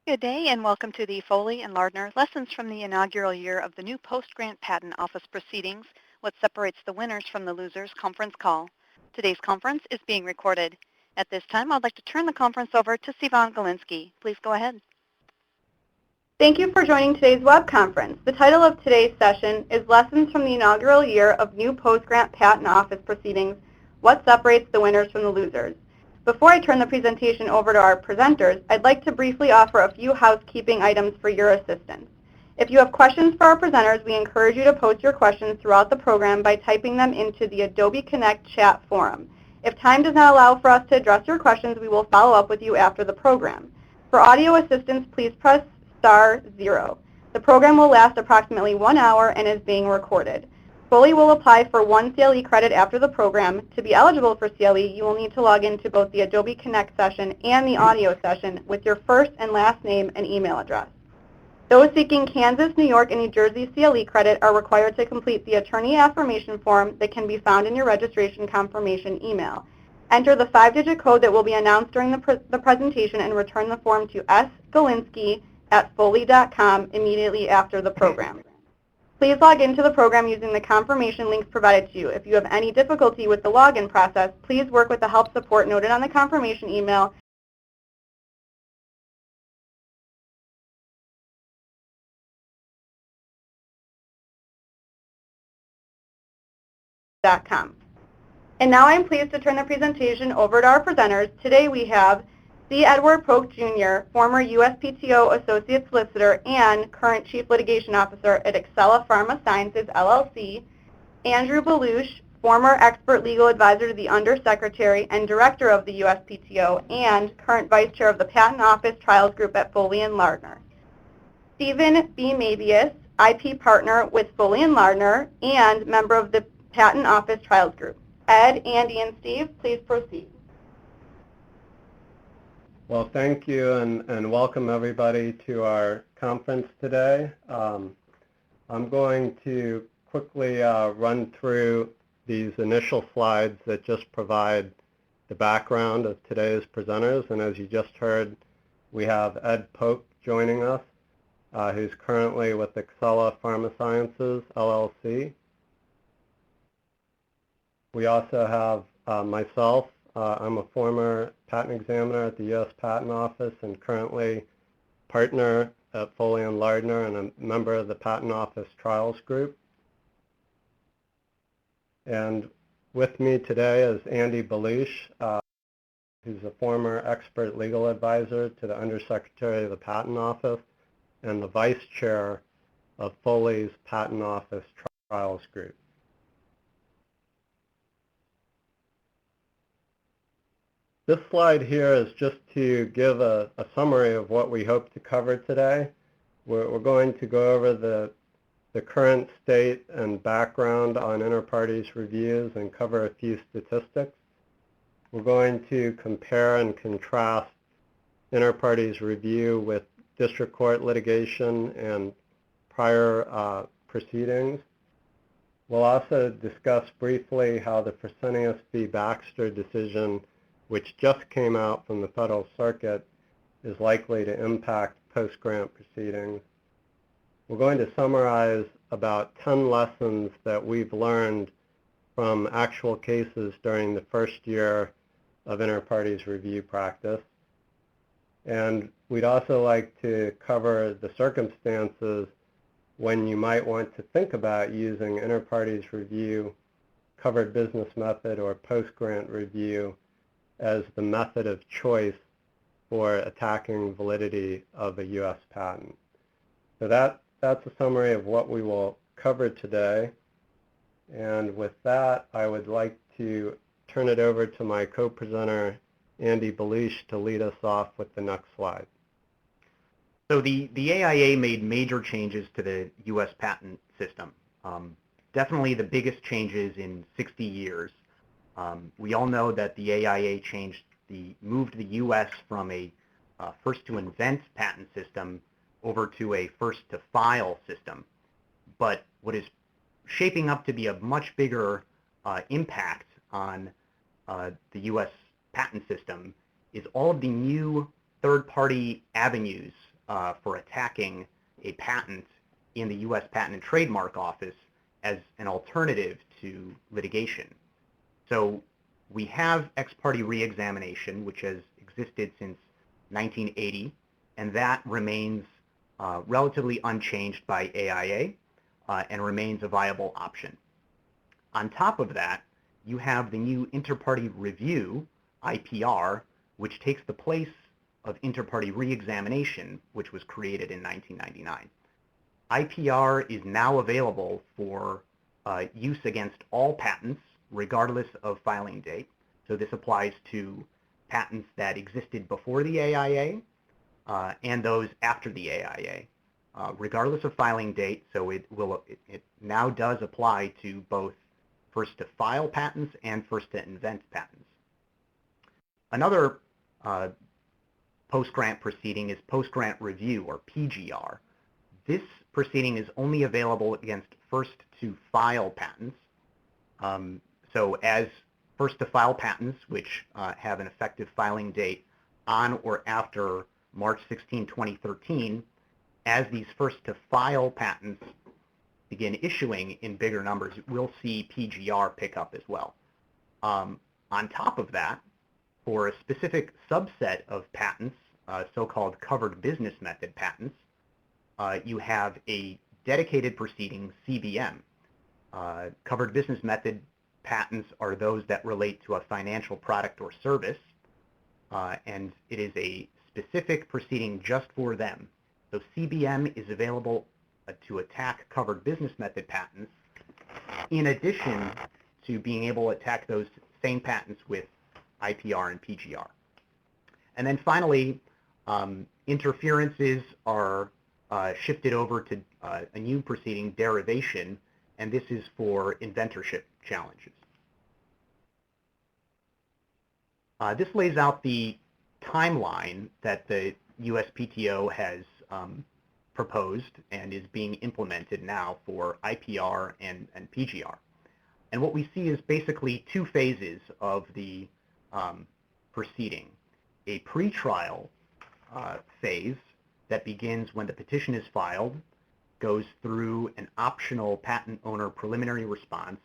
Good day and welcome to the Foley and Lardner Lessons from the Inaugural Year of the New Post-Grant Patent Office Proceedings, What Separates the Winners from the Losers conference call. Today's conference is being recorded. At this time, I'd like to turn the conference over to Sivan Galinsky. Please go ahead. Thank you for joining today's web conference. The title of today's session is Lessons from the Inaugural Year of New Post-Grant Patent Office Proceedings, What Separates the Winners from the Losers. Before I turn the presentation over to our presenters, I'd like to briefly offer a few housekeeping items for your assistance. If you have questions for our presenters, we encourage you to post your questions throughout the program by typing them into the Adobe Connect chat forum. If time does not allow for us to address your questions, we will follow up with you after the program. For audio assistance, please press *0. The program will last approximately 1 hour and is being recorded. Foley will apply for 1 CLE credit after the program. To be eligible for CLE, you will need to log into both the Adobe Connect session and the audio session with your first and last name and email address. Those seeking Kansas, New York, and New Jersey CLE credit are required to complete the attorney affirmation form that can be found in your registration confirmation email. Enter the 5-digit code that will be announced during the presentation and return the form to sgalinsky@foley.com immediately after the program. Please log into the program using the confirmation links provided to you. If you have any difficulty with the login process, please work with the help support noted on the confirmation email. And now I'm pleased to turn the presentation over to our presenters. Today we have C. Edward Polk Jr., former USPTO Associate Solicitor and current Chief Litigation Officer at Excella Pharma Sciences, LLC, Andrew Belush, former expert legal advisor to the Undersecretary and Director of the USPTO and current Vice Chair of the Patent Office Trials Group at Foley and Lardner, Stephen B. Mabius, IP Partner with Foley and Lardner and member of the Patent Office Trials Group. Ed, Andy, and Steve, please proceed. Well, thank you and welcome everybody to our conference today. I'm going to quickly run through these initial slides that just provide the background of today's presenters. And as you just heard, we have Ed Polk joining us, who's currently with Excella Pharma Sciences, LLC. We also have myself. I'm a former patent examiner at the U.S. Patent Office and currently partner at Foley and Lardner and a member of the Patent Office Trials Group. And with me today is Andy Belush, who's a former expert legal advisor to the Undersecretary of the Patent Office and the Vice Chair of Foley's Patent Office Trials Group. This slide here is just to give a summary of what we hope to cover today. We're going to go over the current state and background on inter-parties reviews and cover a few statistics. We're going to compare and contrast inter-parties review with district court litigation and prior proceedings. We'll also discuss briefly how the Fresenius v. Baxter decision, which just came out from the Federal Circuit, is likely to impact post-grant proceedings. We're going to summarize about 10 lessons that we've learned from actual cases during the first year of inter-parties review practice. And we'd also like to cover the circumstances when you might want to think about using inter-parties review, covered business method, or post-grant review as the method of choice for attacking validity of a U.S. patent. So that's a summary of what we will cover today. And with that, I would like to turn it over to my co-presenter, Andy Belush, to lead us off with the next slide. So the AIA made major changes to the U.S. patent system. Definitely the biggest changes in 60 years. We all know that the AIA moved the U.S. from a first-to-invent patent system over to a first-to-file system. But what is shaping up to be a much bigger impact on the U.S. patent system is all of the new third-party avenues for attacking a patent in the U.S. Patent and Trademark Office as an alternative to litigation. So we have ex parte reexamination, which has existed since 1980, and that remains relatively unchanged by AIA and remains a viable option. On top of that, you have the new inter-party review, IPR, which takes the place of inter-party reexamination, which was created in 1999. IPR is now available for use against all patents, regardless of filing date. So this applies to patents that existed before the AIA and those after the AIA, regardless of filing date. So it now does apply to both first to file patents and first to invent patents. Another post-grant proceeding is post-grant review, or PGR. This proceeding is only available against first to file patents. So as first to file patents, which have an effective filing date on or after March 16, 2013, as these first to file patents begin issuing in bigger numbers, we'll see PGR pick up as well. On top of that, for a specific subset of patents, so-called covered business method patents, you have a dedicated proceeding, CBM. Covered business method patents are those that relate to a financial product or service, and it is a specific proceeding just for them. So CBM is available to attack covered business method patents, in addition to being able to attack those same patents with IPR and PGR. And then finally, interferences are shifted over to a new proceeding, derivation, and this is for inventorship challenges. This lays out the timeline that the USPTO has proposed and is being implemented now for IPR and PGR. And what we see is basically two phases of the proceeding. A pretrial phase that begins when the petition is filed, goes through an optional patent owner preliminary response,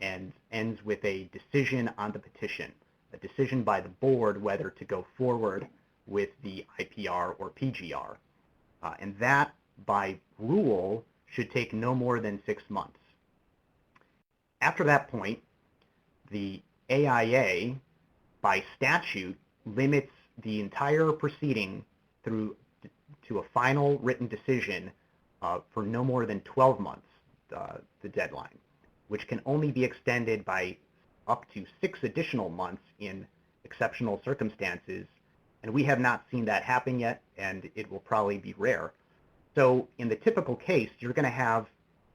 and ends with a decision on the petition, a decision by the board whether to go forward with the IPR or PGR. And that, by rule, should take no more than 6 months. After that point, the AIA, by statute, limits the entire proceeding through to a final written decision for no more than 12 months, the deadline, which can only be extended by up to 6 additional months in exceptional circumstances. And we have not seen that happen yet, and it will probably be rare. So in the typical case, you're going to have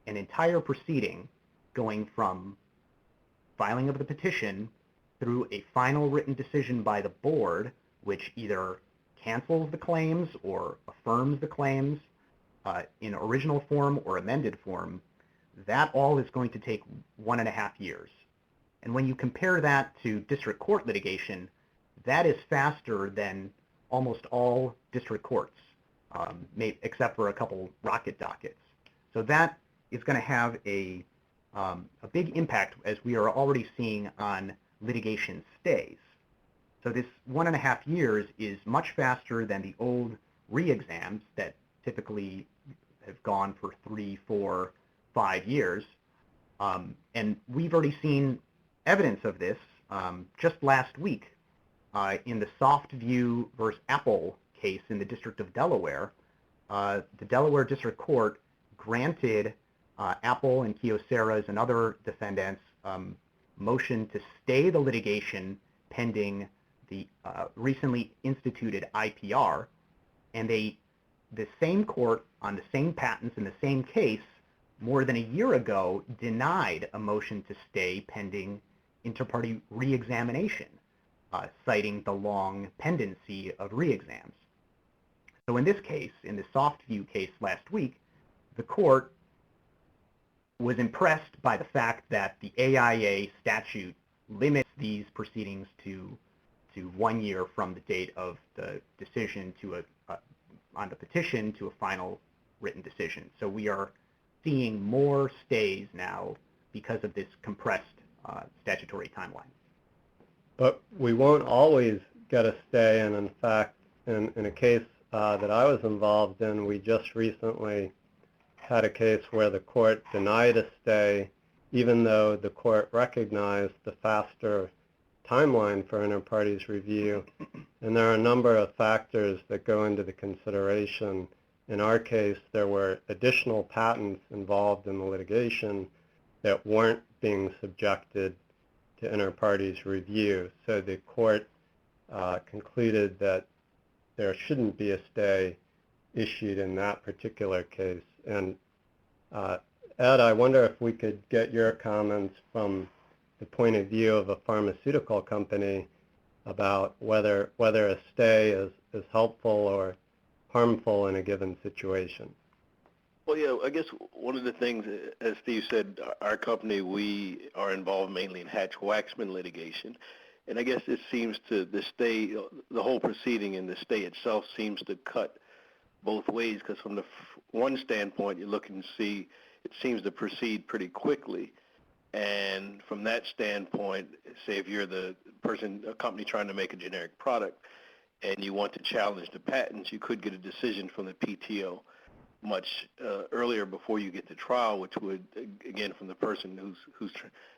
an entire proceeding going from filing of the petition through a final written decision by the board, which either cancels the claims or affirms the claims in original form or amended form. That all is going to take 1.5 years. And when you compare that to district court litigation, that is faster than almost all district courts, except for a couple rocket dockets. So that is going to have a big impact, as we are already seeing on litigation stays. So this 1.5 years is much faster than the old re-exams that typically have gone for 3, 4, 5 years. And we've already seen evidence of this just last week in the Softview versus Apple case in the District of Delaware. The Delaware District Court granted Apple and Kyocera's and other defendants motion to stay the litigation pending the recently instituted IPR, and the same court on the same patents in the same case more than a year ago denied a motion to stay pending inter-party re-examination, citing the long pendency of re-exams. So in this case, in the Softview case last week, the court was impressed by the fact that the AIA statute limits these proceedings to 1 year from the date of the decision to on the petition to a final written decision. So we are seeing more stays now because of this compressed statutory timeline. But we won't always get a stay, and in fact, in a case that I was involved in, we just recently had a case where the court denied a stay, even though the court recognized the faster timeline for inter-parties review. And there are a number of factors that go into the consideration. In our case, there were additional patents involved in the litigation that weren't being subjected to inter-parties review. So the court concluded that there shouldn't be a stay issued in that particular case. And Ed, I wonder if we could get your comments from the point of view of a pharmaceutical company about whether a stay is helpful or harmful in a given situation. Well, yeah, I guess one of the things, as Steve said, our company, we are involved mainly in Hatch-Waxman litigation. And I guess it seems to, the stay, the whole proceeding and the stay itself seems to cut both ways, because from the one standpoint, you're looking to see, it seems to proceed pretty quickly. And from that standpoint, say if you're the person, a company trying to make a generic product, and you want to challenge the patents, you could get a decision from the PTO much earlier before you get to trial, which would, again, from the person who's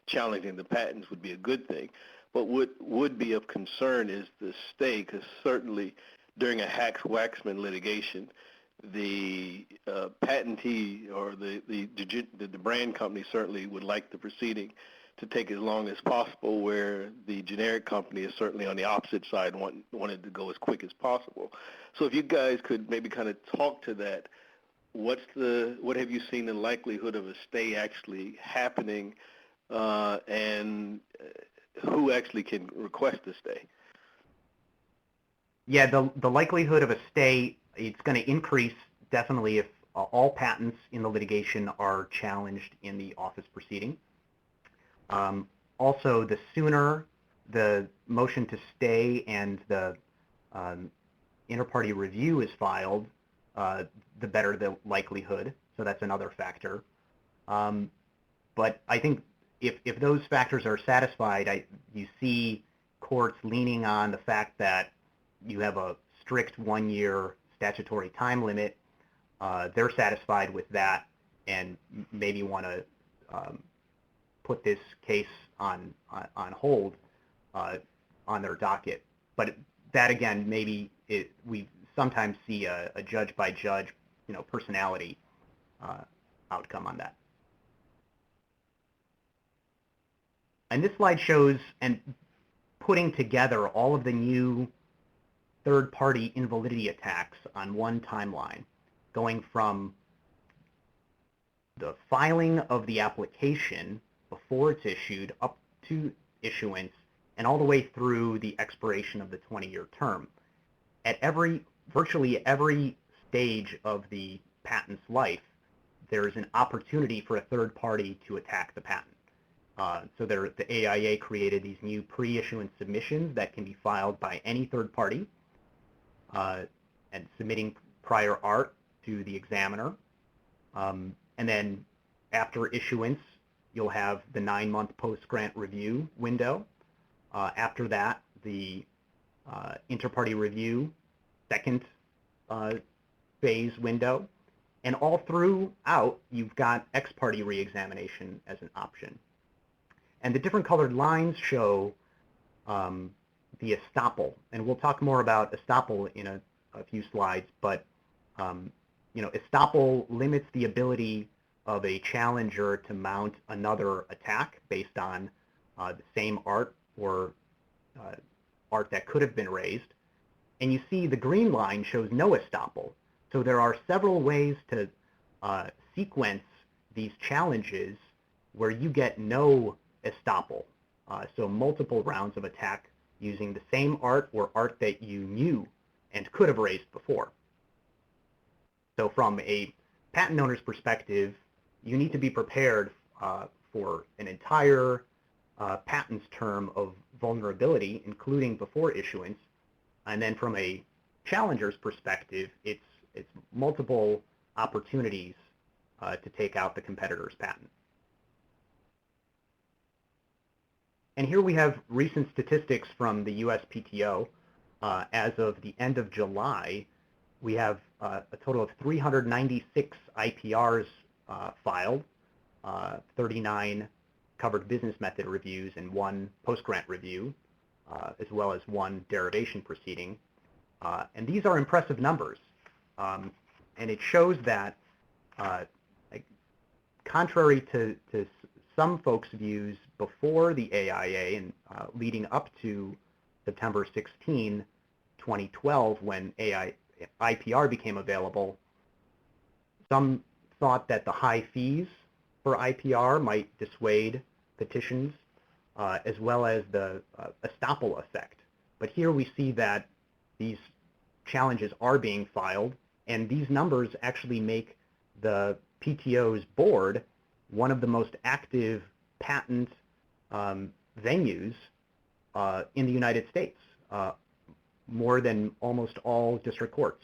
challenging the patents would be a good thing. But what would be of concern is the stay, because certainly during a Hatch-Waxman litigation, the patentee or the brand company certainly would like the proceeding to take as long as possible, where the generic company is certainly on the opposite side, wanted to go as quick as possible. So if you guys could maybe kind of talk to that, what have you seen the likelihood of a stay actually happening, and who actually can request a stay? Yeah, the likelihood of a stay, it's going to increase definitely if all patents in the litigation are challenged in the office proceeding. Also, the sooner the motion to stay and the inter-party review is filed, the better the likelihood. So that's another factor. But I think if those factors are satisfied, you see courts leaning on the fact that you have a strict 1-year statutory time limit. They're satisfied with that and maybe want to put this case on hold on their docket. But that, again, maybe we sometimes see a judge by judge, personality outcome on that. And this slide shows and putting together all of the new third-party invalidity attacks on one timeline, going from the filing of the application before it's issued up to issuance and all the way through the expiration of the 20-year term. At virtually every stage of the patent's life, there's an opportunity for a third party to attack the patent. So the AIA created these new pre-issuance submissions that can be filed by any third party and submitting prior art to the examiner. And then after issuance, you'll have the 9-month post-grant review window. After that, the inter-party review, second phase window. And all throughout, you've got ex-party re-examination as an option. And the different colored lines show the estoppel. And we'll talk more about estoppel in a few slides, but estoppel limits the ability of a challenger to mount another attack based on the same art or art that could have been raised. And you see the green line shows no estoppel. So there are several ways to sequence these challenges where you get no estoppel. So multiple rounds of attack using the same art or art that you knew and could have raised before. So from a patent owner's perspective, you need to be prepared for an entire patent's term of vulnerability, including before issuance. And then from a challenger's perspective, it's it's multiple opportunities to take out the competitor's patent. And here we have recent statistics from the USPTO. As of the end of July, we have a total of 396 IPRs filed, 39 covered business method reviews, and 1 post-grant review, as well as 1 derivation proceeding. And these are impressive numbers. And it shows that, contrary to some folks' views before the AIA and leading up to September 16, 2012, when IPR became available, some thought that the high fees for IPR might dissuade petitions, as well as the estoppel effect. But here we see that these challenges are being filed, and these numbers actually make the PTO's board one of the most active patent venues in the United States, more than almost all district courts.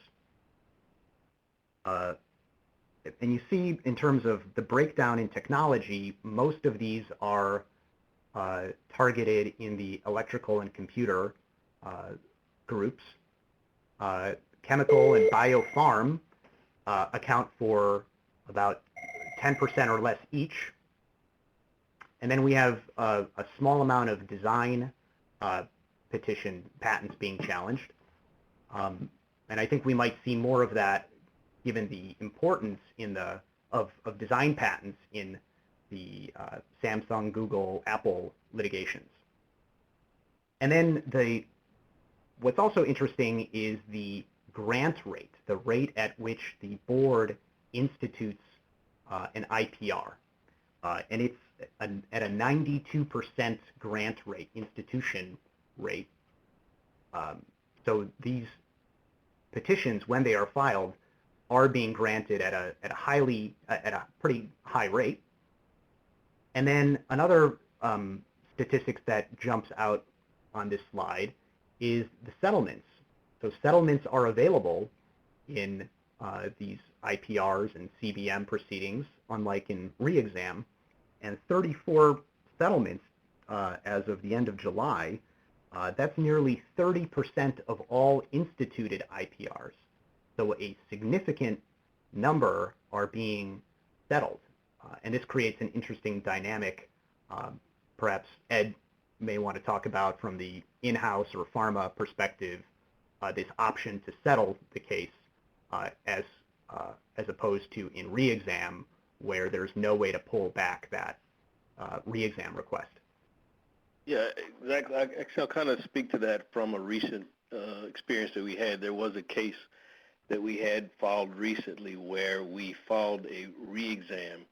And you see, in terms of the breakdown in technology, most of these are targeted in the electrical and computer groups. Chemical and biopharm account for about 10% or less each. And then we have a small amount of design petition patents being challenged. And I think we might see more of that given the importance of design patents in the Samsung, Google, Apple litigations. And then what's also interesting is the grant rate, the rate at which the board institutes an IPR. And it's at a 92% grant rate, institution rate. So these petitions, when they are filed, are being granted at a pretty high rate. And then another statistics that jumps out on this slide is the settlements. So settlements are available in these IPRs and CBM proceedings, unlike in re-exam, and 34 settlements as of the end of July. That's nearly 30% of all instituted IPRs. So a significant number are being settled. And this creates an interesting dynamic. Perhaps Ed may want to talk about, from the in-house or pharma perspective, this option to settle the case as opposed to in re-exam, where there's no way to pull back that re-exam request. Yeah, exactly. Actually, I'll kind of speak to that from a recent experience that we had. There was a case that we had filed recently where we filed a re-exam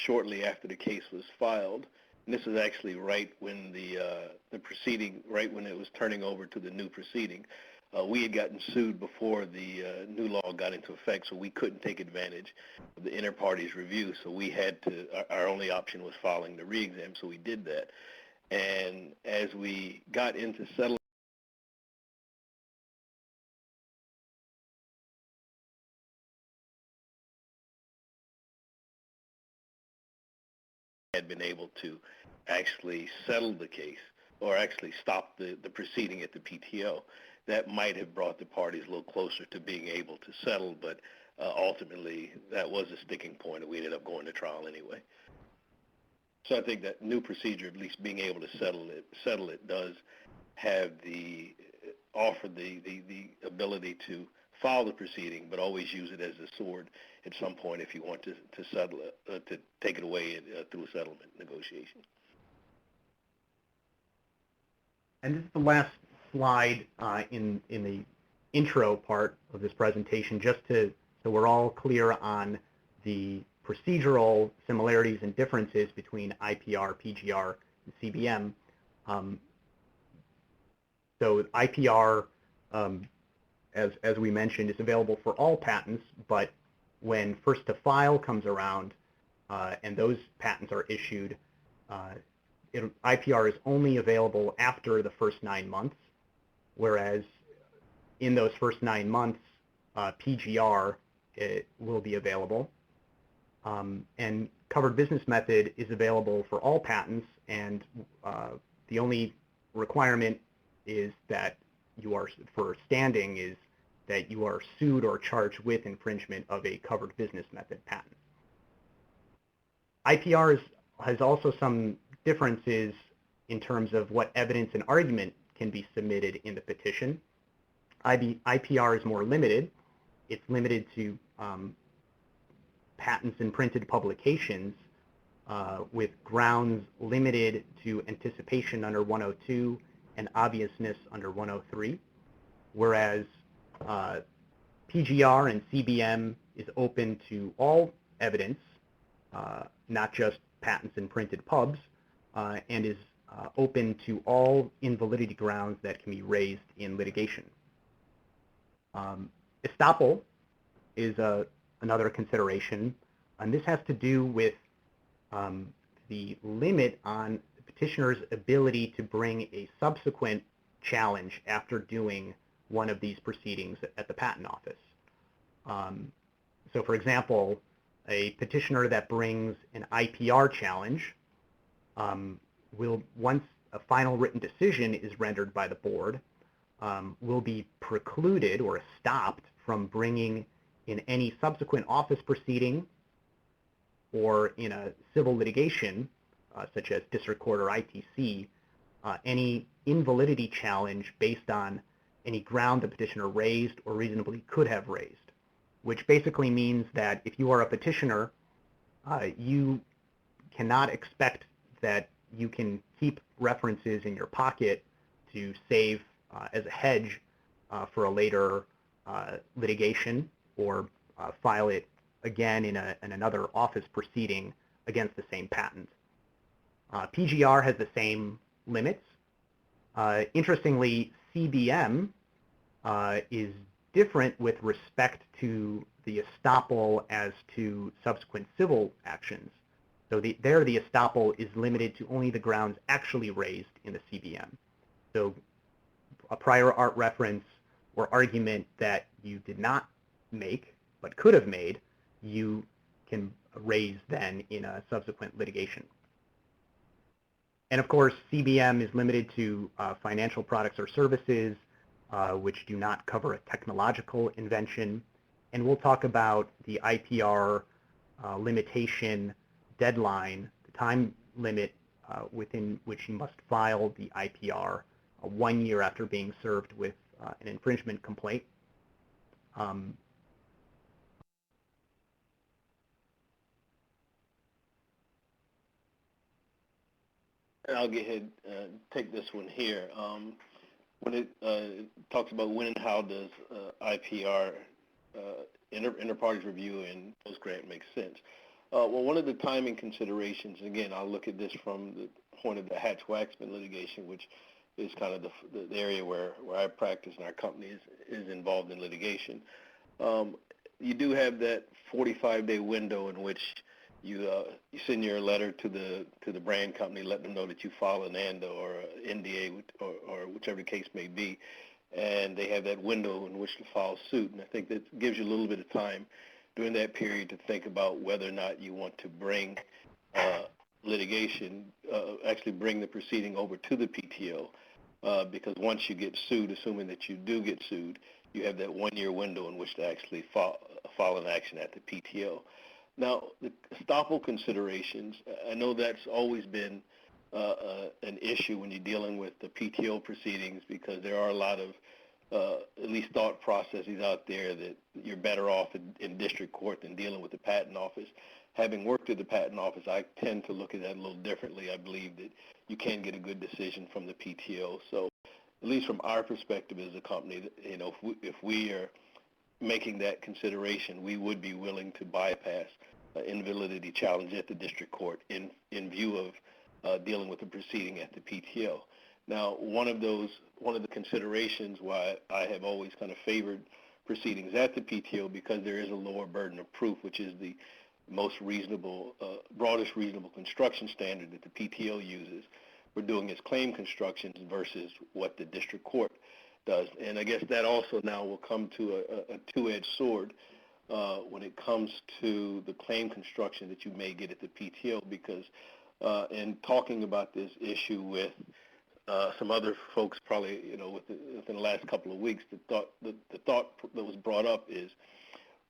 shortly after the case was filed. And this is actually right when the proceeding, right when it was turning over to the new proceeding. We had gotten sued before the new law got into effect, so we couldn't take advantage of the inter-parties review. So we had to, our only option was filing the re-exam, so we did that. And as we got into settlement, had been able to actually settle the case, or actually stop the proceeding at the PTO. That might have brought the parties a little closer to being able to settle, but ultimately that was a sticking point, and we ended up going to trial anyway. So I think that new procedure, at least being able to settle it does have offer the ability to file the proceeding, but always use it as a sword at some point if you want to settle it, to take it away through a settlement negotiation. And this is the last slide in the intro part of this presentation, just so we're all clear on the procedural similarities and differences between IPR, PGR, and CBM. So IPR, as we mentioned, is available for all patents, but when first to file comes around and those patents are issued, IPR is only available after the first 9 months, whereas in those first 9 months, PGR will be available. And covered business method is available for all patents, and the only requirement is that for standing is that you are sued or charged with infringement of a covered business method patent. IPR has also some differences in terms of what evidence and argument can be submitted in the petition. IPR is more limited. It's limited to patents in printed publications with grounds limited to anticipation under 102 and obviousness under 103, whereas PGR and CBM is open to all evidence, not just patents in printed pubs, and is open to all invalidity grounds that can be raised in litigation. Estoppel is another consideration, and this has to do with the limit on the petitioner's ability to bring a subsequent challenge after doing one of these proceedings at the patent office. So for example, a petitioner that brings an IPR challenge will, once a final written decision is rendered by the board, will be precluded or stopped from bringing in any subsequent office proceeding or in a civil litigation, such as district court or ITC, any invalidity challenge based on any ground the petitioner raised or reasonably could have raised, which basically means that if you are a petitioner, you cannot expect that you can keep references in your pocket to save as a hedge for a later litigation or file it again in another office proceeding against the same patent. PGR has the same limits. Interestingly, CBM is different with respect to the estoppel as to subsequent civil actions. So there the estoppel is limited to only the grounds actually raised in the CBM. So a prior art reference or argument that you did not make but could have made, you can raise then in a subsequent litigation. And of course, CBM is limited to financial products or services which do not cover a technological invention. And we'll talk about the IPR limitation deadline, the time limit within which you must file the IPR 1 year after being served with an infringement complaint. I'll go ahead and take this one here. When it talks about when and how does IPR, inter-parties review and post-grant make sense. Well, one of the timing considerations, again, I'll look at this from the point of the Hatch-Waxman litigation, which is kind of the area where I practice and our company is involved in litigation. You do have that 45-day window in which you send your letter to the brand company, let them know that you file an ANDA or an NDA or whichever the case may be, and they have that window in which to file suit. And I think that gives you a little bit of time during that period to think about whether or not you want to bring litigation, actually bring the proceeding over to the PTO, because once you get sued, assuming that you do get sued, you have that 1 year window in which to actually file an action at the PTO. Now, the estoppel considerations, I know that's always been an issue when you're dealing with the PTO proceedings, because there are a lot of at least thought processes out there that you're better off in district court than dealing with the patent office. Having worked at the patent office, I tend to look at that a little differently. I believe that you can get a good decision from the PTO. So at least from our perspective as a company, you know, if we are making that consideration, we would be willing to bypass invalidity challenge at the district court in view of dealing with the proceeding at the PTO. Now, one of the considerations why I have always kind of favored proceedings at the PTO, because there is a lower burden of proof, which is the most reasonable, broadest reasonable construction standard that the PTO uses for doing its claim constructions versus what the district court does. And I guess that also now will come to a two-edged sword when it comes to the claim construction that you may get at the PTO, because in talking about this issue with some other folks, probably within the last couple of weeks, the thought that was brought up is,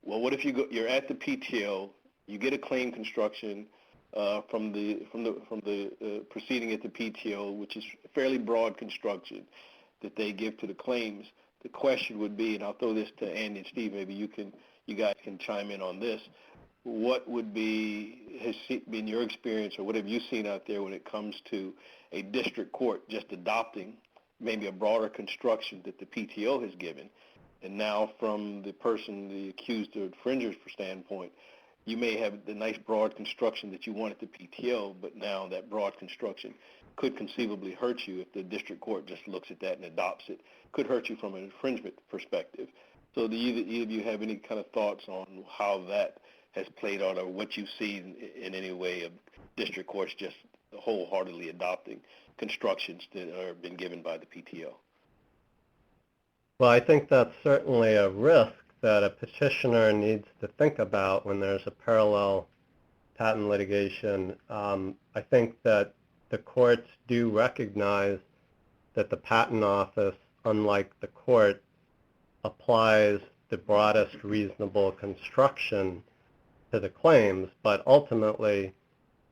well, what if you're at the PTO, you get a claim construction from the proceeding at the PTO, which is fairly broad construction that they give to the claims. The question would be, and I'll throw this to Andy and Steve, maybe you guys can chime in on this. What has been your experience, or what have you seen out there when it comes to a district court just adopting maybe a broader construction that the PTO has given, and now from the accused or infringer's standpoint, you may have the nice broad construction that you want at the PTO, but now that broad construction could conceivably hurt you if the district court just looks at that and adopts it. Could hurt you from an infringement perspective. So do either of you have any kind of thoughts on how that has played out, or what you've seen in any way of district courts just wholeheartedly adopting constructions that are been given by the PTO? Well, I think that's certainly a risk that a petitioner needs to think about when there's a parallel patent litigation. I think that the courts do recognize that the patent office, unlike the court, applies the broadest reasonable construction to the claims, but ultimately,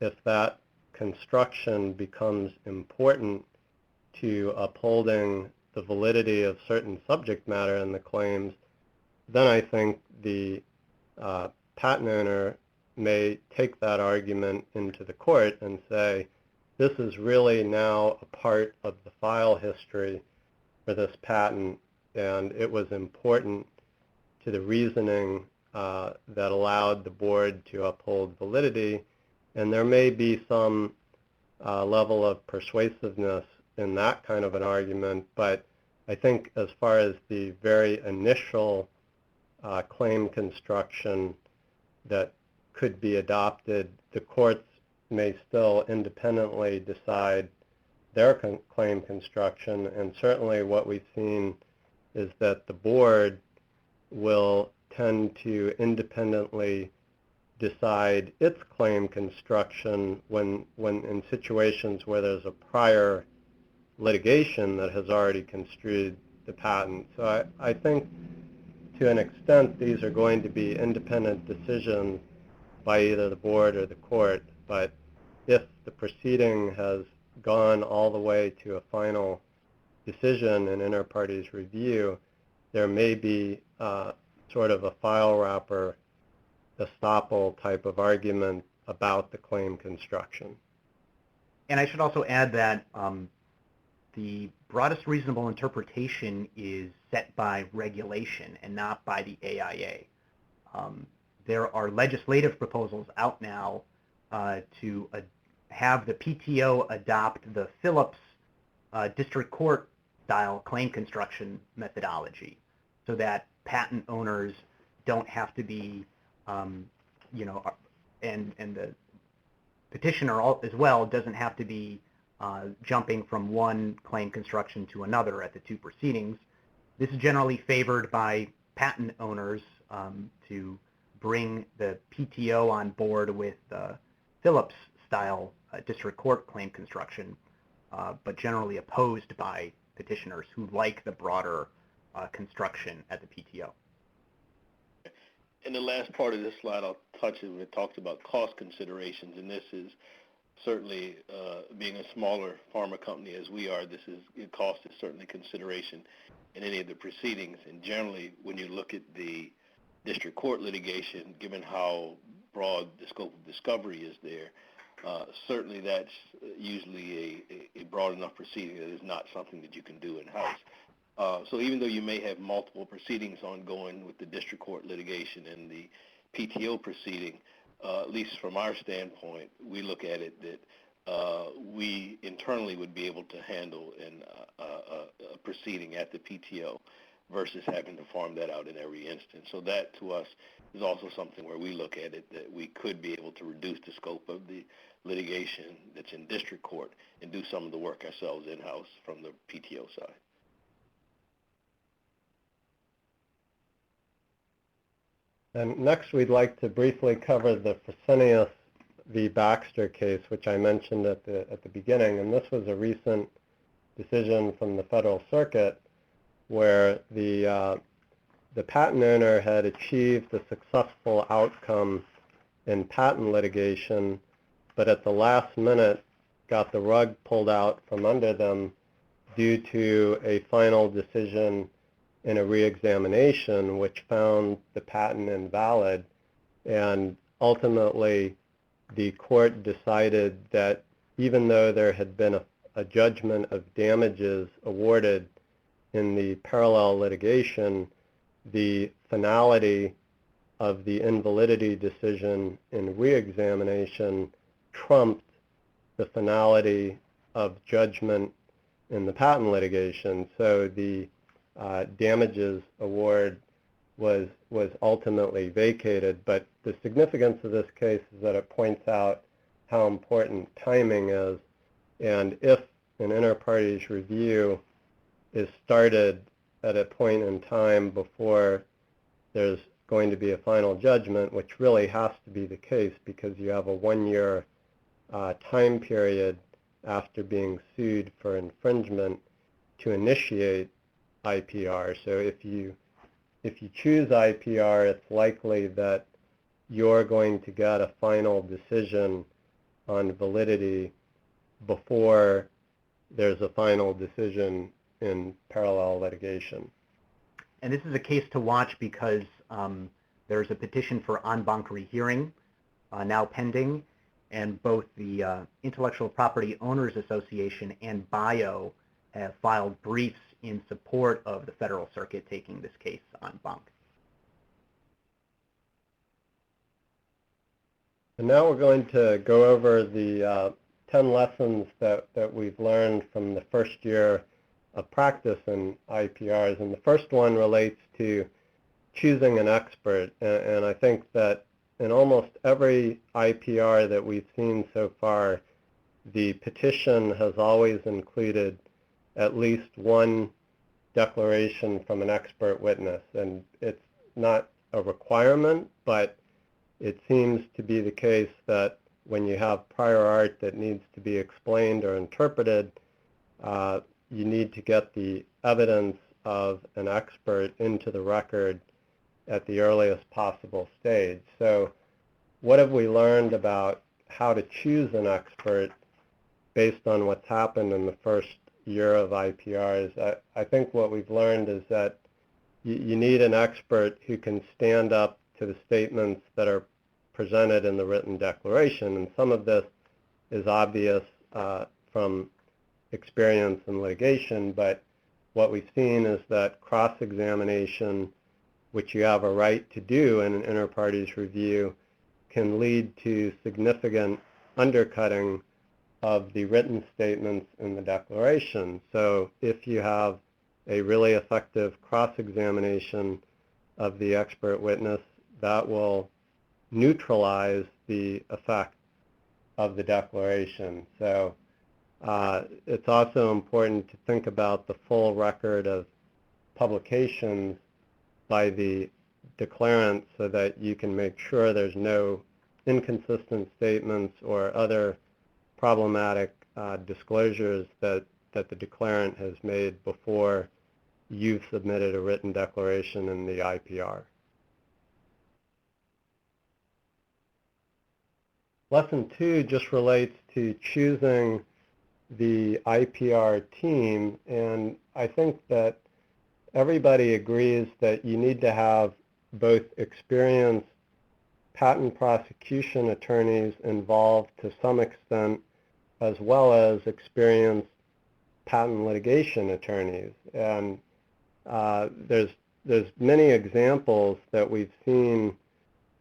if that construction becomes important to upholding the validity of certain subject matter in the claims, then I think the patent owner may take that argument into the court and say, this is really now a part of the file history for this patent, and it was important to the reasoning that allowed the board to uphold validity, and there may be some level of persuasiveness in that kind of an argument, but I think as far as the very initial claim construction that could be adopted, the courts may still independently decide their claim construction, and certainly what we've seen is that the board will tend to independently decide its claim construction when in situations where there's a prior litigation that has already construed the patent. So I think to an extent these are going to be independent decisions by either the board or the court, but if the proceeding has gone all the way to a final decision in inter partes review, there may be sort of a file wrapper estoppel type of argument about the claim construction. And I should also add that the broadest reasonable interpretation is set by regulation and not by the AIA. There are legislative proposals out now to have the PTO adopt the Phillips district court style claim construction methodology, so that patent owners don't have to be, and the petitioner as well doesn't have to be jumping from one claim construction to another at the two proceedings. This is generally favored by patent owners to bring the PTO on board with Phillips style district court claim construction, but generally opposed by petitioners who like the broader construction at the PTO. In the last part of this slide, I'll touch it when it talks about cost considerations, and this is certainly, being a smaller pharma company as we are, cost is certainly consideration in any of the proceedings. And generally, when you look at the district court litigation, given how broad the scope of discovery is there, certainly that's usually a broad enough proceeding that is not something that you can do in-house. So even though you may have multiple proceedings ongoing with the district court litigation and the PTO proceeding, at least from our standpoint, we look at it that we internally would be able to handle a proceeding at the PTO versus having to farm that out in every instance. So that, to us, is also something where we look at it that we could be able to reduce the scope of the litigation that's in district court and do some of the work ourselves in-house from the PTO side. And next, we'd like to briefly cover the Fresenius v. Baxter case, which I mentioned at the beginning. And this was a recent decision from the Federal Circuit where the patent owner had achieved a successful outcome in patent litigation, but at the last minute got the rug pulled out from under them due to a final decision in a reexamination which found the patent invalid. And ultimately, the court decided that even though there had been a judgment of damages awarded in the parallel litigation, the finality of the invalidity decision in reexamination trumped the finality of judgment in the patent litigation. So the damages award was ultimately vacated. But the significance of this case is that it points out how important timing is. And if an inter-parties review is started at a point in time before there's going to be a final judgment, which really has to be the case because you have a 1-year time period after being sued for infringement to initiate IPR. So if you choose IPR, it's likely that you're going to get a final decision on validity before there's a final decision in parallel litigation. And this is a case to watch because there's a petition for en banc rehearing now pending, and both the Intellectual Property Owners Association and BIO have filed briefs in support of the Federal Circuit taking this case en banc. And now we're going to go over the 10 lessons that we've learned from the first year of practice in IPRs. And the first one relates to choosing an expert. And I think that in almost every IPR that we've seen so far, the petition has always included at least one declaration from an expert witness. And it's not a requirement, but it seems to be the case that when you have prior art that needs to be explained or interpreted, you need to get the evidence of an expert into the record at the earliest possible stage. So what have we learned about how to choose an expert based on what's happened in the first year of IPRs? I think what we've learned is that you need an expert who can stand up to the statements that are presented in the written declaration. And some of this is obvious from experience in litigation, but what we've seen is that cross-examination, which you have a right to do in an inter-parties review, can lead to significant undercutting of the written statements in the declaration. So if you have a really effective cross-examination of the expert witness, that will neutralize the effect of the declaration. So it's also important to think about the full record of publications by the declarant so that you can make sure there's no inconsistent statements or other problematic disclosures that the declarant has made before you've submitted a written declaration in the IPR. Lesson 2 just relates to choosing the IPR team, and I think that everybody agrees that you need to have both experienced patent prosecution attorneys involved to some extent, as well as experienced patent litigation attorneys. And there's many examples that we've seen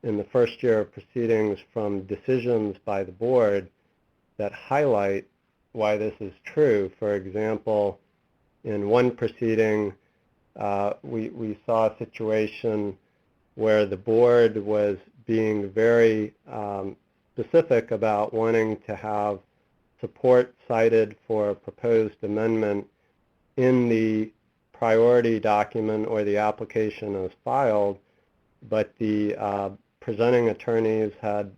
in the first year of proceedings from decisions by the board that highlight why this is true. For example, in one proceeding, we saw a situation where the board was being very specific about wanting to have support cited for a proposed amendment in the priority document or the application as filed, but the presenting attorneys had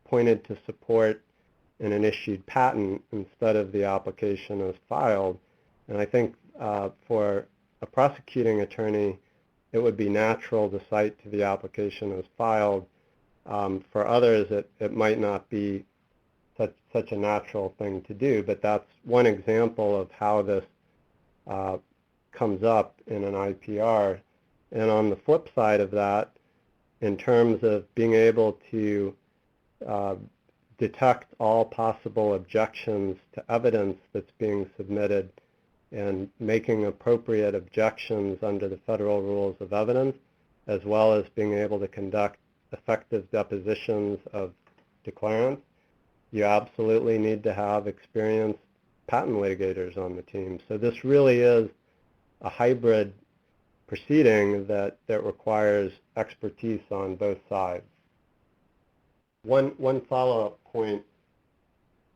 pointed to support in an issued patent instead of the application as filed. And I think for a prosecuting attorney, it would be natural to cite to the application as filed. For others, it might not be such a natural thing to do, but that's one example of how this comes up in an IPR. And on the flip side of that, in terms of being able to detect all possible objections to evidence that's being submitted and making appropriate objections under the federal rules of evidence, as well as being able to conduct effective depositions of declarants, you absolutely need to have experienced patent litigators on the team. So this really is a hybrid proceeding that requires expertise on both sides. One follow-up point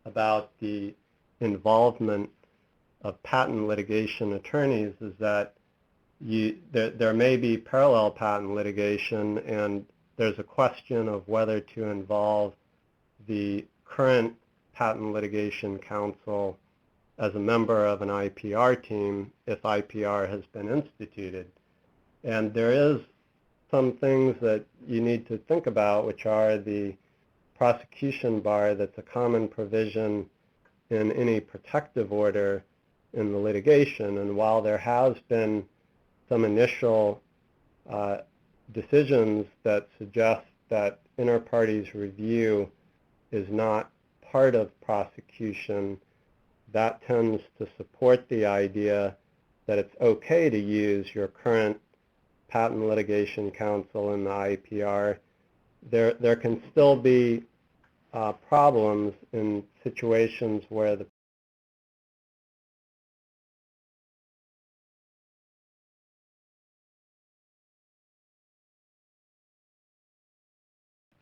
about the involvement of patent litigation attorneys is that there may be parallel patent litigation, and there's a question of whether to involve the current patent litigation counsel as a member of an IPR team if IPR has been instituted. And there is some things that you need to think about, which are the prosecution bar that's a common provision in any protective order in the litigation. And while there has been some initial decisions that suggest that inter partes review is not part of prosecution, that tends to support the idea that it's okay to use your current patent litigation counsel in the IPR. There can still be problems in situations where the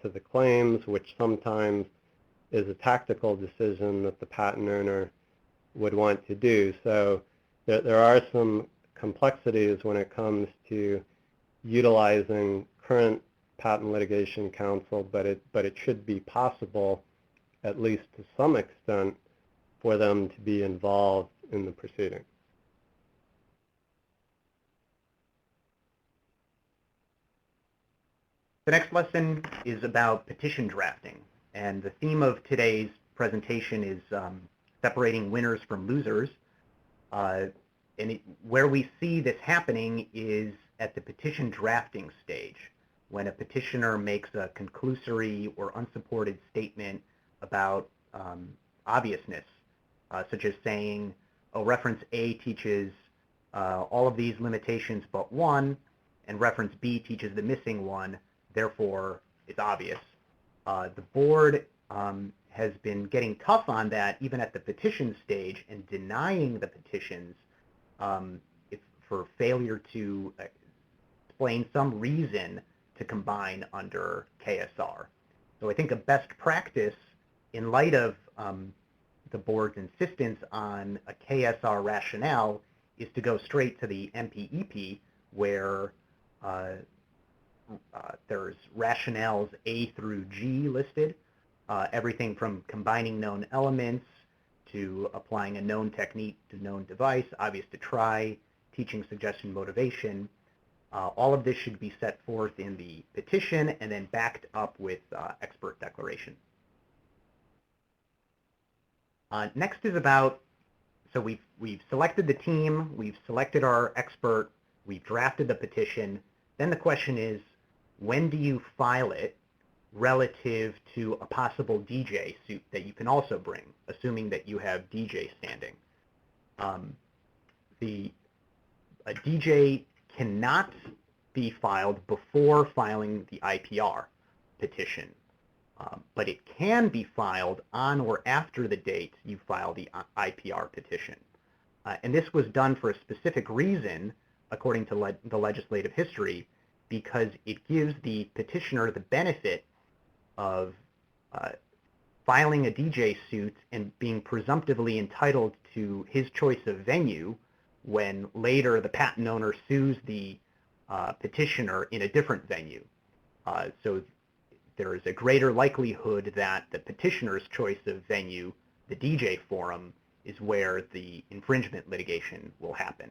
to the claims, which sometimes is a tactical decision that the patent owner would want to do. So there are some complexities when it comes to utilizing current patent litigation counsel, but it should be possible, at least to some extent, for them to be involved in the proceeding. The next lesson is about petition drafting, and the theme of today's presentation is separating winners from losers. Where we see this happening is at the petition drafting stage, when a petitioner makes a conclusory or unsupported statement about obviousness, such as saying, oh, reference A teaches all of these limitations but one, and reference B teaches the missing one, therefore it's obvious. The board has been getting tough on that even at the petition stage and denying the petitions for failure to explain some reason to combine under KSR. So I think a best practice in light of the board's insistence on a KSR rationale is to go straight to the MPEP, where there's rationales A through G listed, everything from combining known elements to applying a known technique to known device, obvious to try, teaching, suggestion, motivation. All of this should be set forth in the petition and then backed up with expert declaration. Next is about, so we've selected the team, we've selected our expert, we've drafted the petition. Then the question is, when do you file it relative to a possible DJ suit that you can also bring, assuming that you have DJ standing? A DJ cannot be filed before filing the IPR petition, but it can be filed on or after the date you file the IPR petition. And this was done for a specific reason, according to the legislative history, because it gives the petitioner the benefit of filing a DJ suit and being presumptively entitled to his choice of venue when later the patent owner sues the petitioner in a different venue. So there is a greater likelihood that the petitioner's choice of venue, the DJ forum, is where the infringement litigation will happen.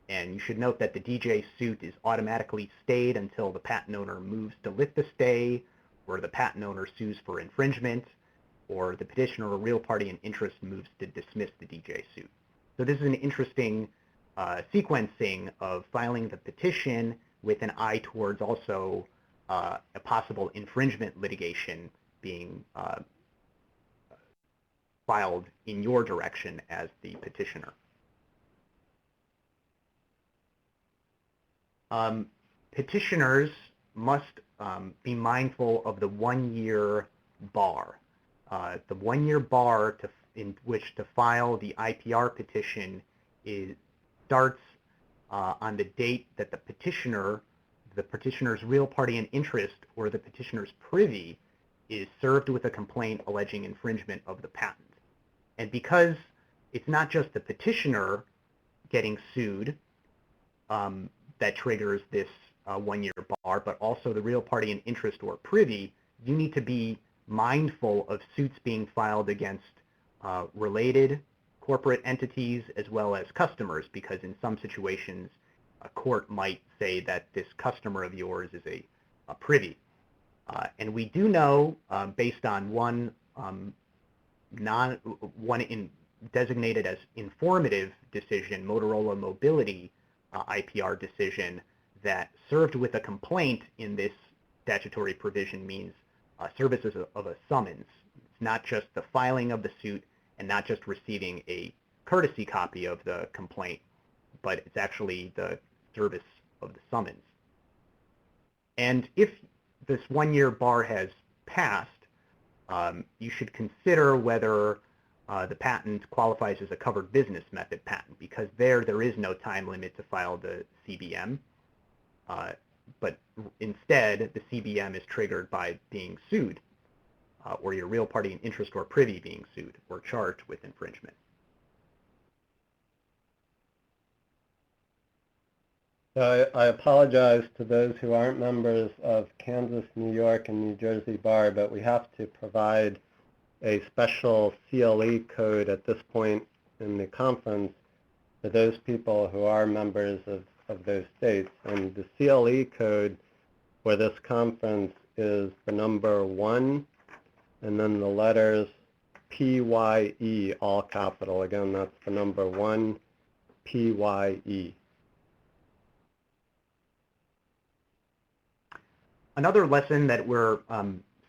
And you should note that the DJ suit is automatically stayed until the patent owner moves to lift the stay, or the patent owner sues for infringement, or the petitioner or real party in interest moves to dismiss the DJ suit. So this is an interesting sequencing of filing the petition with an eye towards also a possible infringement litigation being filed in your direction as the petitioner. Petitioners must be mindful of the 1-year bar. The 1-year bar in which to file the IPR petition starts on the date that the petitioner's real party in interest, or the petitioner's privy, is served with a complaint alleging infringement of the patent. And because it's not just the petitioner getting sued that triggers this 1-year bar, but also the real party in interest or privy, you need to be mindful of suits being filed against related corporate entities as well as customers, because in some situations a court might say that this customer of yours is a privy. And we do know, based on one designated as informative decision, Motorola Mobility IPR decision, that served with a complaint in this statutory provision means services of a summons. It's not just the filing of the suit and not just receiving a courtesy copy of the complaint, but it's actually the service of the summons. And if this 1-year bar has passed, you should consider whether the patent qualifies as a covered business method patent, because there is no time limit to file the CBM, but instead the CBM is triggered by being sued, or your real party in interest or privy being sued or charged with infringement. I apologize to those who aren't members of Kansas, New York, and New Jersey Bar, but we have to provide a special CLE code at this point in the conference for those people who are members of those states. And the CLE code for this conference is the number 1 and then the letters PYE, all capital. Again, that's the number 1, PYE. Another lesson that we're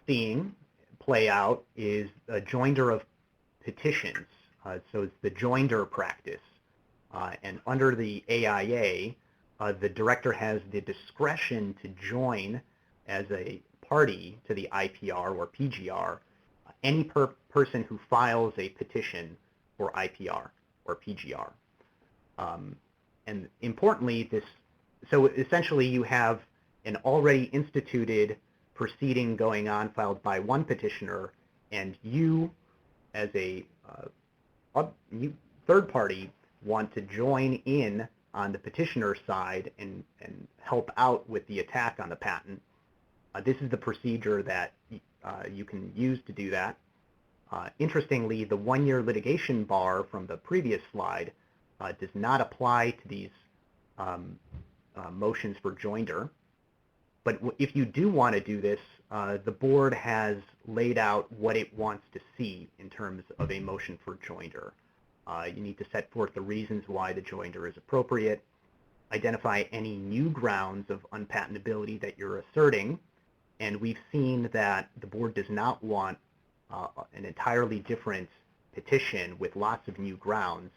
seeing play out is a joinder of petitions. So it's the joinder practice. And under the AIA, the director has the discretion to join as a party to the IPR or PGR any person who files a petition for IPR or PGR. And importantly, so essentially you have an already instituted proceeding going on filed by one petitioner, and you as a third party want to join in on the petitioner's side and help out with the attack on the patent. This is the procedure that you can use to do that. Interestingly, the 1-year litigation bar from the previous slide does not apply to these motions for joinder. But if you do want to do this, the board has laid out what it wants to see in terms of a motion for joinder. You need to set forth the reasons why the joinder is appropriate, identify any new grounds of unpatentability that you're asserting, and we've seen that the board does not want an entirely different petition with lots of new grounds.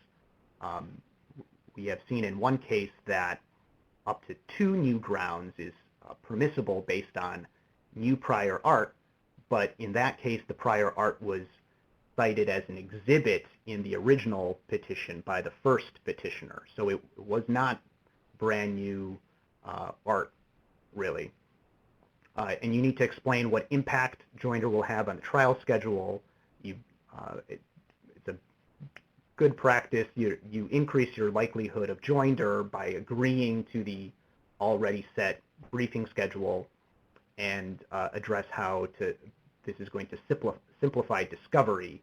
We have seen in one case that up to 2 new grounds is permissible based on new prior art, but in that case the prior art was cited as an exhibit in the original petition by the first petitioner. So it was not brand new art, really. And you need to explain what impact joinder will have on the trial schedule. It's a good practice. You increase your likelihood of joinder by agreeing to the already set briefing schedule. and address how this is going to simplify discovery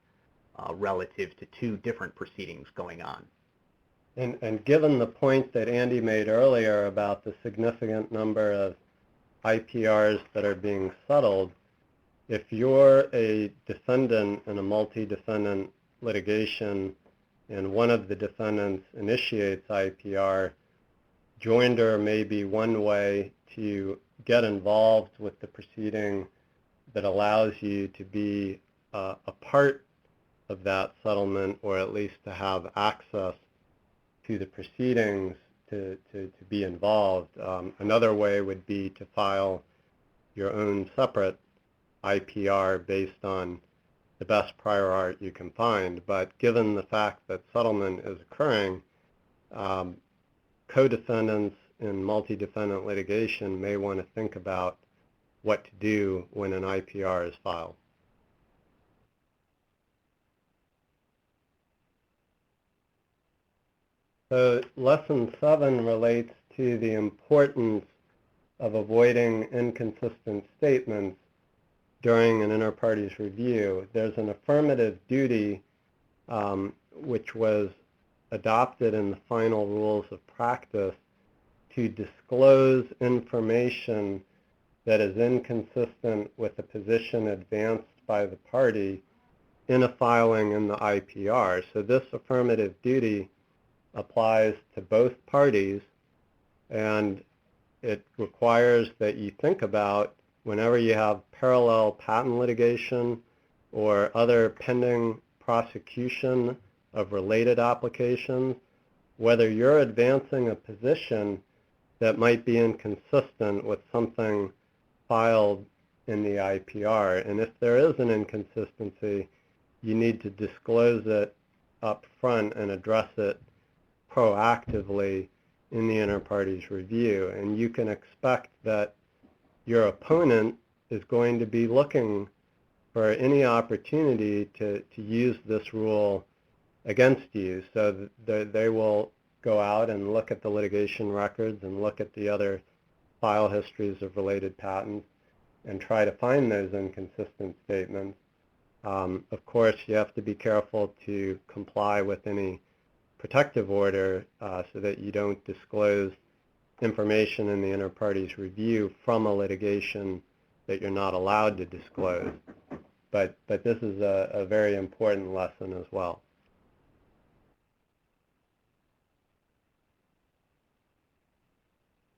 relative to two different proceedings going on. And given the point that Andy made earlier about the significant number of IPRs that are being settled, if you're a defendant in a multi-defendant litigation and one of the defendants initiates IPR, joinder may be one way to get involved with the proceeding that allows you to be a part of that settlement, or at least to have access to the proceedings to be involved. Another way would be to file your own separate IPR based on the best prior art you can find. But given the fact that settlement is occurring, co-defendants in multi-defendant litigation may want to think about what to do when an IPR is filed. So lesson 7 relates to the importance of avoiding inconsistent statements during an inter-parties review. There's an affirmative duty which was adopted in the final rules of practice to disclose information that is inconsistent with the position advanced by the party in a filing in the IPR. So this affirmative duty applies to both parties, and it requires that you think about, whenever you have parallel patent litigation or other pending prosecution of related applications, whether you're advancing a position that might be inconsistent with something filed in the IPR. And if there is an inconsistency, you need to disclose it up front and address it proactively in the inter-parties review. And you can expect that your opponent is going to be looking for any opportunity to use this rule against you. So that they will go out and look at the litigation records and look at the other file histories of related patents and try to find those inconsistent statements. Of course, you have to be careful to comply with any protective order so that you don't disclose information in the inter-parties review from a litigation that you're not allowed to disclose. But this is a very important lesson as well.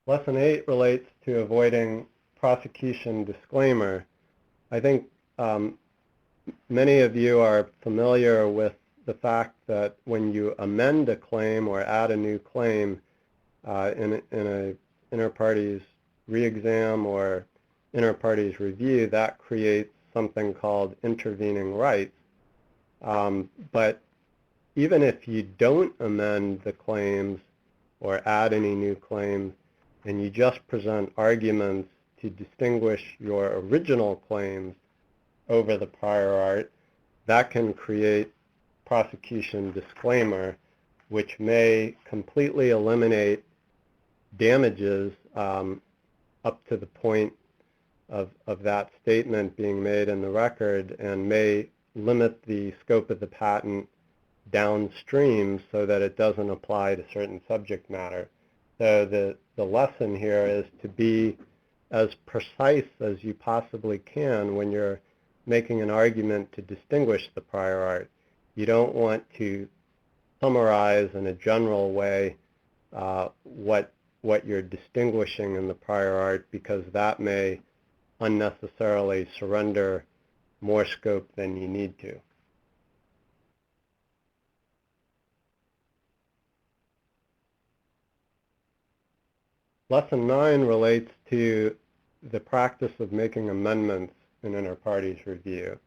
Lesson 8 relates to avoiding prosecution disclaimer. I think many of you are familiar with the fact that when you amend a claim or add a new claim in a inter-parties re-exam or inter-parties review, that creates something called intervening rights. But even if you don't amend the claims or add any new claims, and you just present arguments to distinguish your original claims over the prior art, that can create prosecution disclaimer, which may completely eliminate damages up to the point of that statement being made in the record, and may limit the scope of the patent downstream so that it doesn't apply to certain subject matter. So the lesson here is to be as precise as you possibly can when you're making an argument to distinguish the prior art. You don't want to summarize in a general way what you're distinguishing in the prior art, because that may unnecessarily surrender more scope than you need to. Lesson 9 relates to the practice of making amendments in inter-parties review.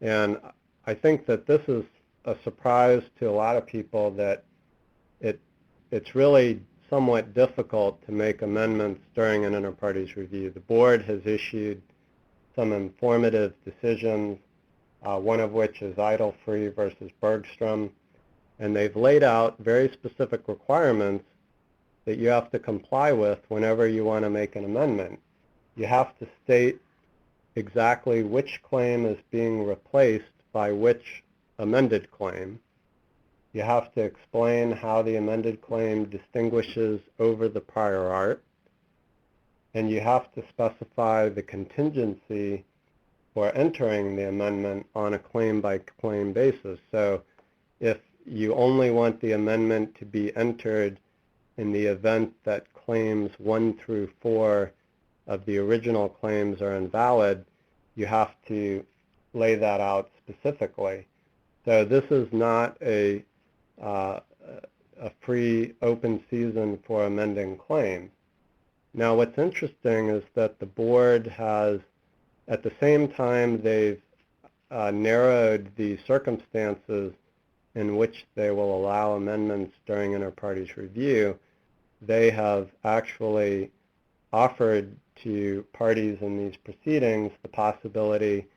And I think that this is a surprise to a lot of people, that it's really somewhat difficult to make amendments during an inter-parties review. The board has issued some informative decisions, one of which is Idle-Free versus Bergstrom, and they've laid out very specific requirements that you have to comply with whenever you want to make an amendment. you have to state exactly which claim is being replaced by which amended claim. You have to explain how the amended claim distinguishes over the prior art. And you have to specify the contingency for entering the amendment on a claim-by-claim basis. So if you only want the amendment to be entered in the event that claims 1 through 4 of the original claims are invalid, you have to lay that out specifically. So this is not a free open season for amending claims. Now what's interesting is that the board has, at the same time they've narrowed the circumstances in which they will allow amendments during inter-parties review, they have actually offered to parties in these proceedings the possibility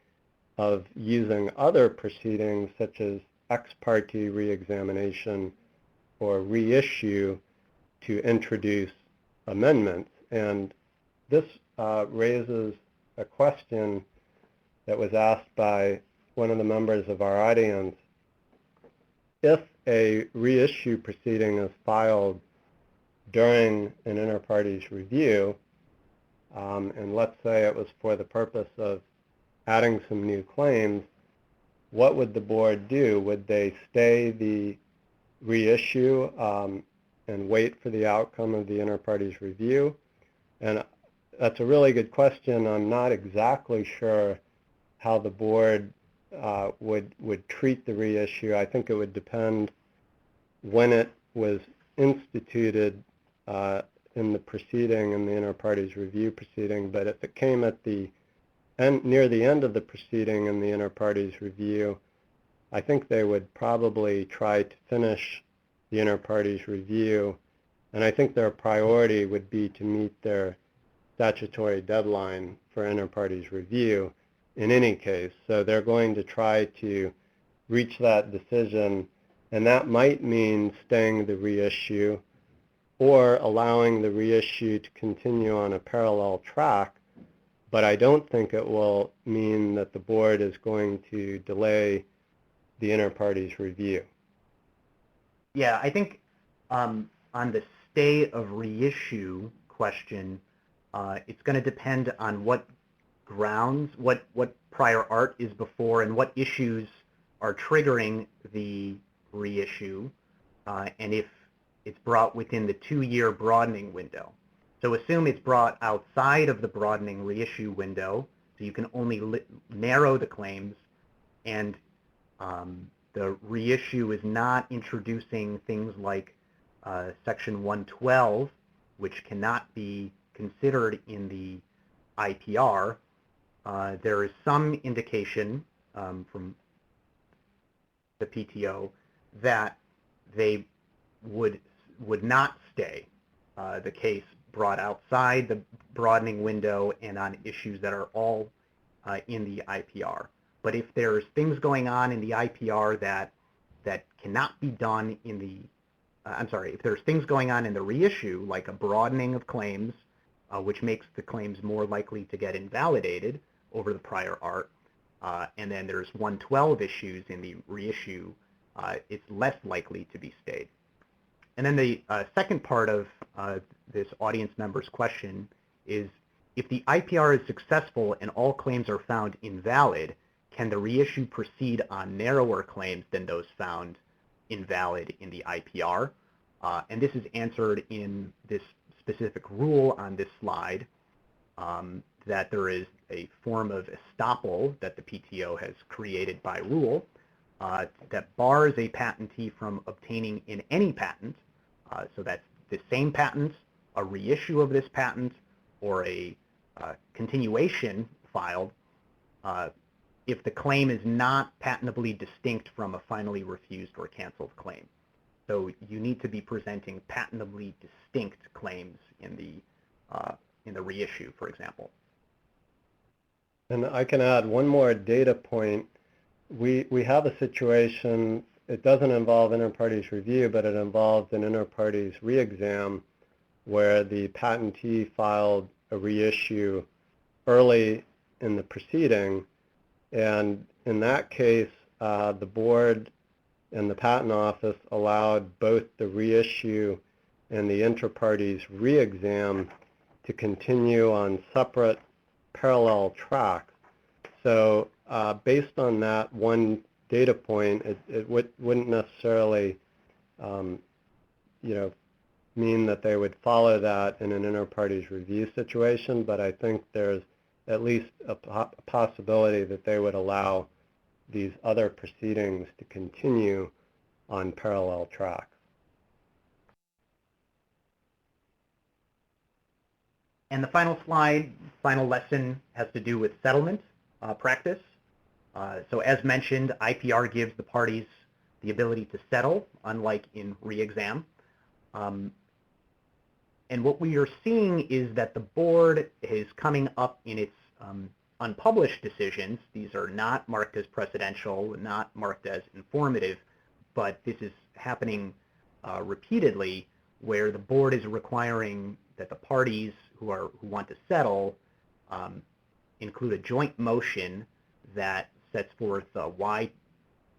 of using other proceedings such as ex parte reexamination or reissue to introduce amendments. And this raises a question that was asked by one of the members of our audience. If a reissue proceeding is filed during an inter-parties review, and let's say it was for the purpose of adding some new claims, what would the board do? Would they stay the reissue and wait for the outcome of the inter-parties review? And that's a really good question. I'm not exactly sure how the board would treat the reissue. I think it would depend when it was instituted in the proceeding, in the inter-parties review proceeding. But if it came at the end, near the end of the proceeding in the inter-parties review, I think they would probably try to finish the inter-parties review, and I think their priority would be to meet their statutory deadline for inter-parties review in any case. So they're going to try to reach that decision, and that might mean staying the reissue or allowing the reissue to continue on a parallel track, but I don't think it will mean that the board is going to delay the inter-parties review. Yeah, I think on the stay of reissue question, it's going to depend on what grounds, what prior art is before, and what issues are triggering the reissue, and if it's brought within the 2-year broadening window. So assume it's brought outside of the broadening reissue window, so you can only narrow the claims, and the reissue is not introducing things like Section 112, which cannot be considered in the IPR. There is some indication from the PTO that they would not stay the case brought outside the broadening window and on issues that are all in the IPR. But if there's things going on in the IPR that cannot be done in the, if there's things going on in the reissue, like a broadening of claims, which makes the claims more likely to get invalidated over the prior art, and then there's 112 issues in the reissue, it's less likely to be stayed. And then the second part of this audience member's question is, if the IPR is successful and all claims are found invalid, can the reissue proceed on narrower claims than those found invalid in the IPR? And this is answered in this specific rule on this slide, that there is a form of estoppel that the PTO has created by rule that bars a patentee from obtaining in any patent, so that's the same patent, a reissue of this patent, or a continuation filed, if the claim is not patentably distinct from a finally refused or canceled claim. So you need to be presenting patentably distinct claims in the reissue, for example. And I can add one more data point. We have a situation, it doesn't involve inter-parties review, but it involves an inter-parties re-exam where the patentee filed a reissue early in the proceeding, and in that case, the board and the Patent Office allowed both the reissue and the inter-parties re-exam to continue on separate parallel tracks. So based on that one data point, it wouldn't necessarily mean that they would follow that in an inter-parties review situation, but I think there's at least a possibility that they would allow these other proceedings to continue on parallel tracks. And the final slide, final lesson, has to do with settlement practice. So as mentioned, IPR gives the parties the ability to settle, unlike in re-exam. And what we are seeing is that the board is coming up in its unpublished decisions. These are not marked as precedential, not marked as informative, but this is happening repeatedly, where the board is requiring that the parties who want to settle include a joint motion that sets forth why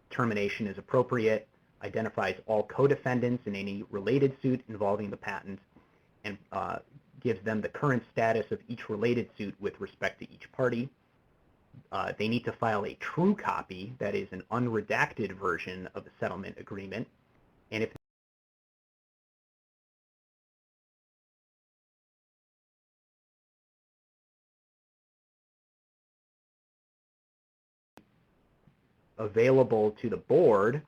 termination is appropriate, identifies all co-defendants in any related suit involving the patent, and gives them the current status of each related suit with respect to each party. They need to file a true copy, that is an unredacted version of the settlement agreement, and if available to the board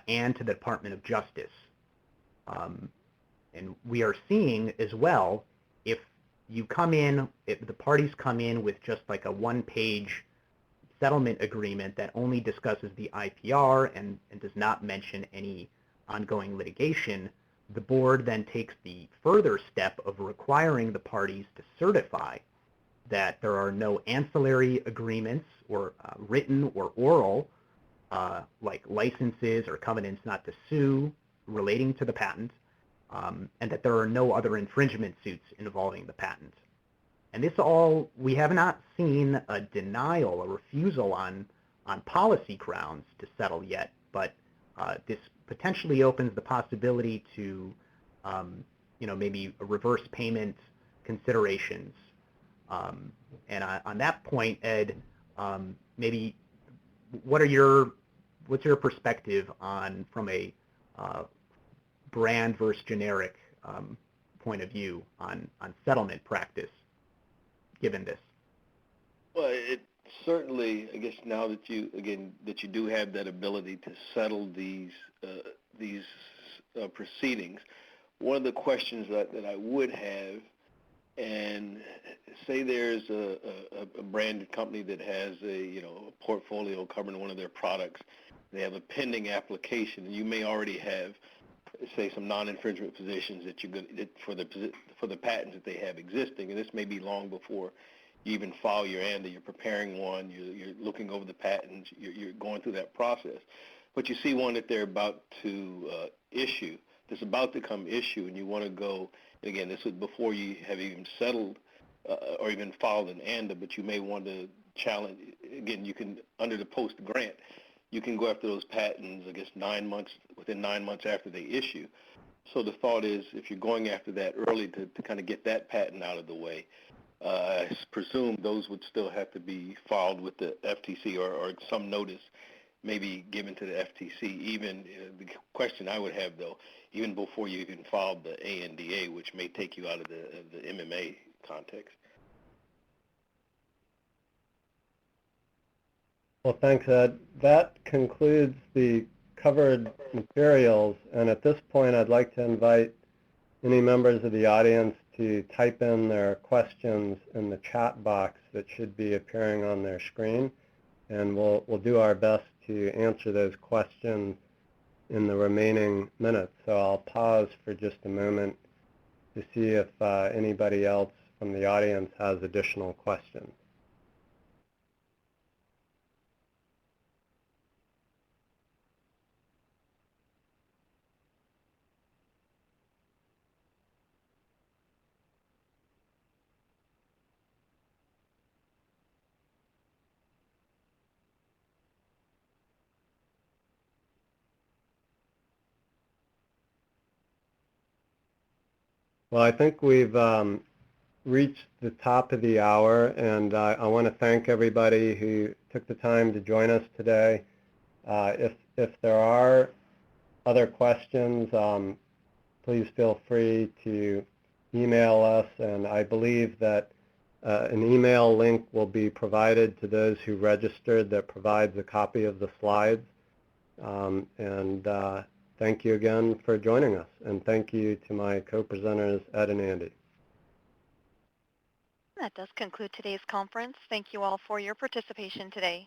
and to the Department of Justice. And we are seeing as well, if the parties come in with just like a one-page settlement agreement that only discusses the IPR and does not mention any ongoing litigation, the board then takes the further step of requiring the parties to certify that there are no ancillary agreements or written or oral, like licenses or covenants not to sue relating to the patent, and that there are no other infringement suits involving the patent. And this all, we have not seen a denial, a refusal on policy grounds to settle yet, but this potentially opens the possibility to, maybe reverse payment considerations. And on that point, Ed, maybe what's your perspective on, from a brand versus generic point of view on settlement practice, given this? Well, it certainly, I guess now that you do have that ability to settle these proceedings, one of the questions that I would have, and say there's a branded company that has a portfolio covering one of their products, they have a pending application, and you may already have, say, some non-infringement positions for the patents that they have existing, and this may be long before you even file your ANDA. You're preparing one, you're looking over the patents, you're going through that process, but you see one that they're about to issue, that's about to come issue, and you want to go. And again, this is before you have even settled or even filed an ANDA, but you may want to challenge. Again, you can, under the post-grant, you can go after those patents, I guess, within 9 months after they issue. So the thought is, if you're going after that early to kind of get that patent out of the way, I presume those would still have to be filed with the FTC or some notice maybe given to the FTC. Even the question I would have, though, even before you even filed the ANDA, which may take you out of the MMA context. Well, thanks, Ed. That concludes the covered materials, and at this point I'd like to invite any members of the audience to type in their questions in the chat box that should be appearing on their screen, and we'll do our best to answer those questions in the remaining minutes. So I'll pause for just a moment to see if anybody else from the audience has additional questions. Well, I think we've reached the top of the hour, and I want to thank everybody who took the time to join us today. If there are other questions, please feel free to email us, and I believe that an email link will be provided to those who registered that provides a copy of the slides. Thank you again for joining us, and thank you to my co-presenters, Ed and Andy. That does conclude today's conference. Thank you all for your participation today.